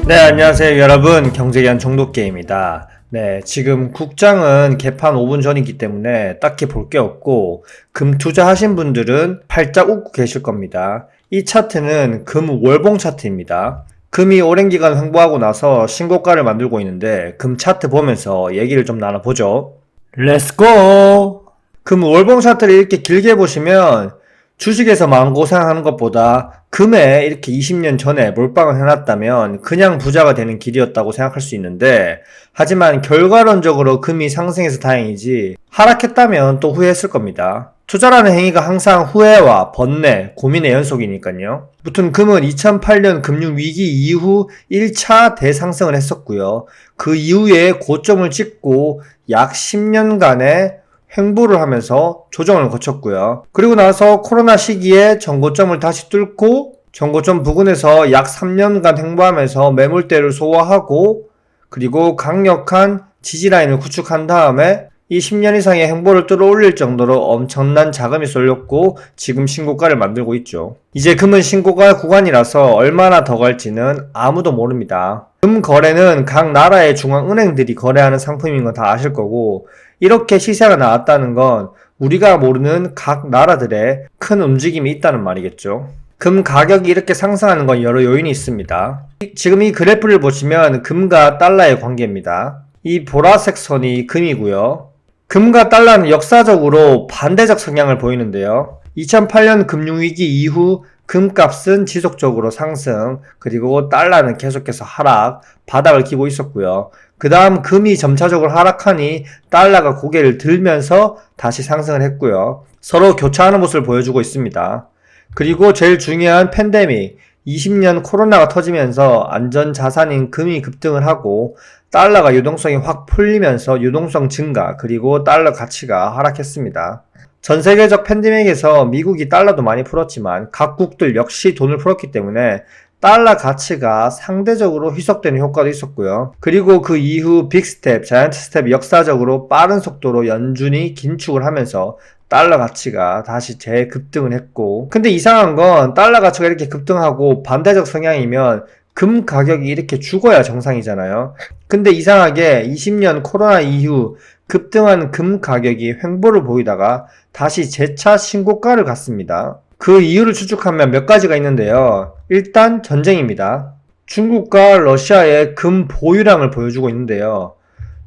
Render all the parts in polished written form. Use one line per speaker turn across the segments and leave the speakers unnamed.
네, 안녕하세요 여러분. 경제기한 종독개입니다. 네, 지금 국장은 개판 5분 전이기 때문에 딱히 볼 게 없고 금 투자하신 분들은 팔짝 웃고 계실 겁니다. 이 차트는 금 월봉 차트입니다. 금이 오랜 기간 횡보하고 나서 신고가를 만들고 있는데 금 차트 보면서 얘기를 좀 나눠보죠. 렛츠고! 금 월봉 차트를 이렇게 길게 보시면 주식에서 마음고생하는 것보다 금에 이렇게 20년 전에 몰빵을 해놨다면 그냥 부자가 되는 길이었다고 생각할 수 있는데, 하지만 결과론적으로 금이 상승해서 다행이지 하락했다면 또 후회했을 겁니다. 투자라는 행위가 항상 후회와 번뇌, 고민의 연속이니까요. 무튼 금은 2008년 금융위기 이후 1차 대상승을 했었고요. 그 이후에 고점을 찍고 약 10년간의 횡보를 하면서 조정을 거쳤고요. 그리고 나서 코로나 시기에 전고점을 다시 뚫고 전고점 부근에서 약 3년간 횡보하면서 매물대를 소화하고, 그리고 강력한 지지라인을 구축한 다음에 이 10년 이상의 횡보를 뚫어올릴 정도로 엄청난 자금이 쏠렸고 지금 신고가를 만들고 있죠. 이제 금은 신고가 구간이라서 얼마나 더 갈지는 아무도 모릅니다. 금 거래는 각 나라의 중앙은행들이 거래하는 상품인 건 다 아실 거고, 이렇게 시세가 나왔다는 건 우리가 모르는 각 나라들의 큰 움직임이 있다는 말이겠죠. 금 가격이 이렇게 상승하는 건 여러 요인이 있습니다. 지금 이 그래프를 보시면 금과 달러의 관계입니다. 이 보라색 선이 금이고요. 금과 달러는 역사적으로 반대적 성향을 보이는데요. 2008년 금융위기 이후 금값은 지속적으로 상승, 그리고 달러는 계속해서 하락, 바닥을 기고 있었고요. 그 다음 금이 점차적으로 하락하니 달러가 고개를 들면서 다시 상승을 했고요. 서로 교차하는 모습을 보여주고 있습니다. 그리고 제일 중요한 팬데믹, 20년 코로나가 터지면서 안전자산인 금이 급등을 하고 달러가 유동성이 확 풀리면서 유동성 증가, 그리고 달러 가치가 하락했습니다. 전 세계적 팬데믹에서 미국이 달러도 많이 풀었지만 각국들 역시 돈을 풀었기 때문에 달러 가치가 상대적으로 희석되는 효과도 있었고요. 그리고 그 이후 빅스텝, 자이언트 스텝이 역사적으로 빠른 속도로 연준이 긴축을 하면서 달러 가치가 다시 재급등을 했고, 근데 이상한 건 달러 가치가 이렇게 급등하고 반대적 성향이면 금 가격이 이렇게 죽어야 정상이잖아요. 근데 이상하게 20년 코로나 이후 급등한 금 가격이 횡보를 보이다가 다시 재차 신고가를 갔습니다. 그 이유를 추측하면 몇 가지가 있는데요. 일단 전쟁입니다. 중국과 러시아의 금 보유량을 보여주고 있는데요.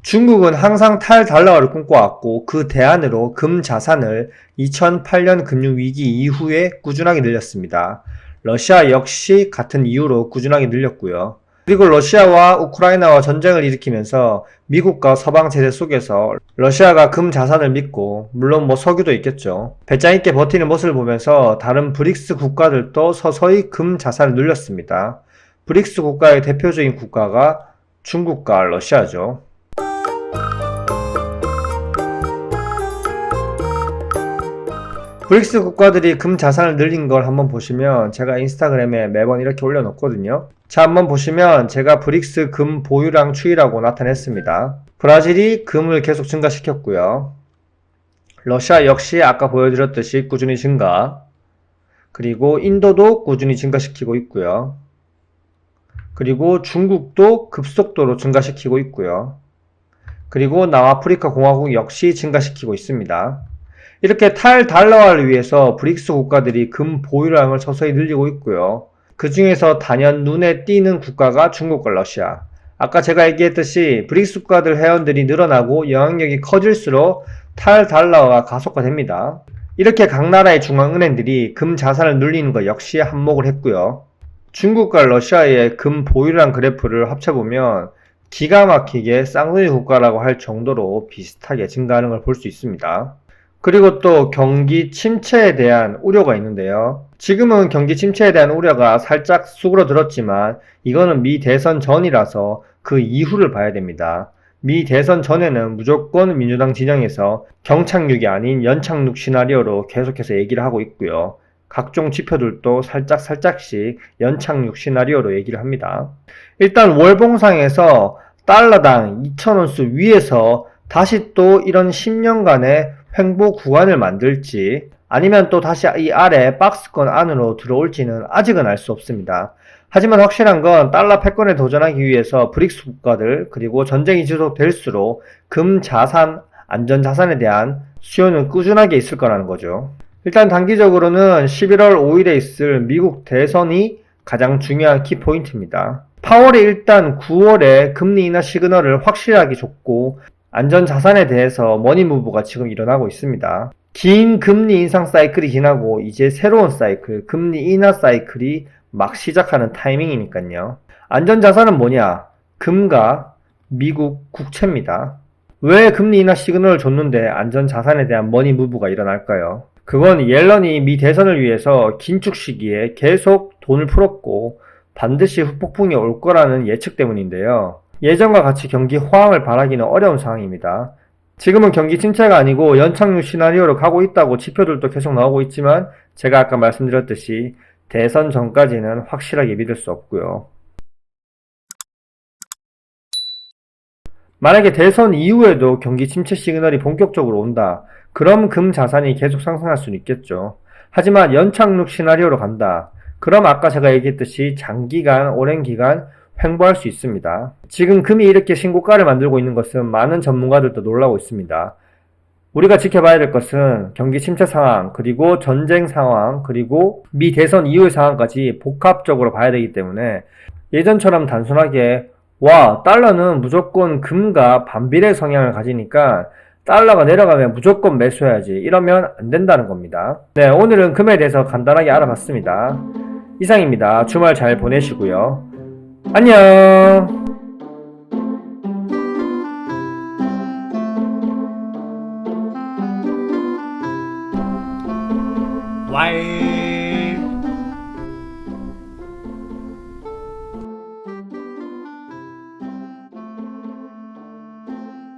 중국은 항상 탈달러화를 꿈꿔왔고 그 대안으로 금 자산을 2008년 금융위기 이후에 꾸준하게 늘렸습니다. 러시아 역시 같은 이유로 꾸준하게 늘렸고요. 그리고 러시아와 우크라이나와 전쟁을 일으키면서 미국과 서방 체제 속에서 러시아가 금 자산을 믿고, 물론 석유도 있겠죠. 배짱 있게 버티는 모습을 보면서 다른 브릭스 국가들도 서서히 금 자산을 늘렸습니다. 브릭스 국가의 대표적인 국가가 중국과 러시아죠. 브릭스 국가들이 금 자산을 늘린 걸 한번 보시면 제가 인스타그램에 매번 이렇게 올려놓거든요. 자, 한번 보시면 제가 브릭스 금 보유량 추이라고 나타냈습니다. 브라질이 금을 계속 증가시켰고요. 러시아 역시 아까 보여드렸듯이 꾸준히 증가, 그리고 인도도 꾸준히 증가시키고 있고요. 그리고 중국도 급속도로 증가시키고 있고요. 그리고 남아프리카 공화국 역시 증가시키고 있습니다. 이렇게 탈달러화를 위해서 브릭스 국가들이 금 보유량을 서서히 늘리고 있고요. 그 중에서 단연 눈에 띄는 국가가 중국과 러시아. 아까 제가 얘기했듯이 브릭스 국가들 회원들이 늘어나고 영향력이 커질수록 탈달러화가 가속화됩니다. 이렇게 각 나라의 중앙은행들이 금 자산을 늘리는 것 역시 한몫을 했고요. 중국과 러시아의 금 보유량 그래프를 합쳐보면 기가 막히게 쌍둥이 국가라고 할 정도로 비슷하게 증가하는 걸 볼 수 있습니다. 그리고 또 경기 침체에 대한 우려가 있는데요. 지금은 경기 침체에 대한 우려가 살짝 수그러들었지만 이거는 미 대선 전이라서 그 이후를 봐야 됩니다. 미 대선 전에는 무조건 민주당 진영에서 경착륙이 아닌 연착륙 시나리오로 계속해서 얘기를 하고 있고요. 각종 지표들도 살짝씩 연착륙 시나리오로 얘기를 합니다. 일단 월봉상에서 달러당 2,000원수 위에서 다시 또 이런 10년간의 횡보 구간을 만들지, 아니면 또 다시 이 아래 박스권 안으로 들어올지는 아직은 알 수 없습니다. 하지만 확실한 건 달러 패권에 도전하기 위해서 브릭스 국가들 그리고 전쟁이 지속될수록 금 자산, 안전 자산에 대한 수요는 꾸준하게 있을 거라는 거죠. 일단 단기적으로는 11월 5일에 있을 미국 대선이 가장 중요한 키포인트입니다. 파월이 일단 9월에 금리 인하 시그널을 확실하게 줬고 안전 자산에 대해서 머니무브가 지금 일어나고 있습니다. 긴 금리 인상 사이클이 지나고 이제 새로운 사이클, 금리 인하 사이클이 막 시작하는 타이밍이니까요. 안전자산은 뭐냐? 금과 미국 국채입니다. 왜 금리 인하 시그널을 줬는데 안전자산에 대한 머니무브가 일어날까요? 그건 옐런이 미 대선을 위해서 긴축 시기에 계속 돈을 풀었고 반드시 후폭풍이 올 거라는 예측 때문인데요. 예전과 같이 경기 호황을 바라기는 어려운 상황입니다. 지금은 경기 침체가 아니고 연착륙 시나리오로 가고 있다고 지표들도 계속 나오고 있지만 제가 아까 말씀드렸듯이 대선 전까지는 확실하게 믿을 수 없고요. 만약에 대선 이후에도 경기 침체 시그널이 본격적으로 온다. 그럼 금 자산이 계속 상승할 수는 있겠죠. 하지만 연착륙 시나리오로 간다. 그럼 아까 제가 얘기했듯이 장기간, 오랜 기간 횡보할 수 있습니다. 지금 금이 이렇게 신고가를 만들고 있는 것은 많은 전문가들도 놀라고 있습니다. 우리가 지켜봐야 될 것은 경기 침체 상황, 그리고 전쟁 상황, 그리고 미 대선 이후의 상황까지 복합적으로 봐야 되기 때문에 예전처럼 단순하게 와, 달러는 무조건 금과 반비례 성향을 가지니까 달러가 내려가면 무조건 매수해야지 이러면 안 된다는 겁니다. 네, 오늘은 금에 대해서 간단하게 알아봤습니다. 이상입니다. 주말 잘 보내시고요. 안녕.
Why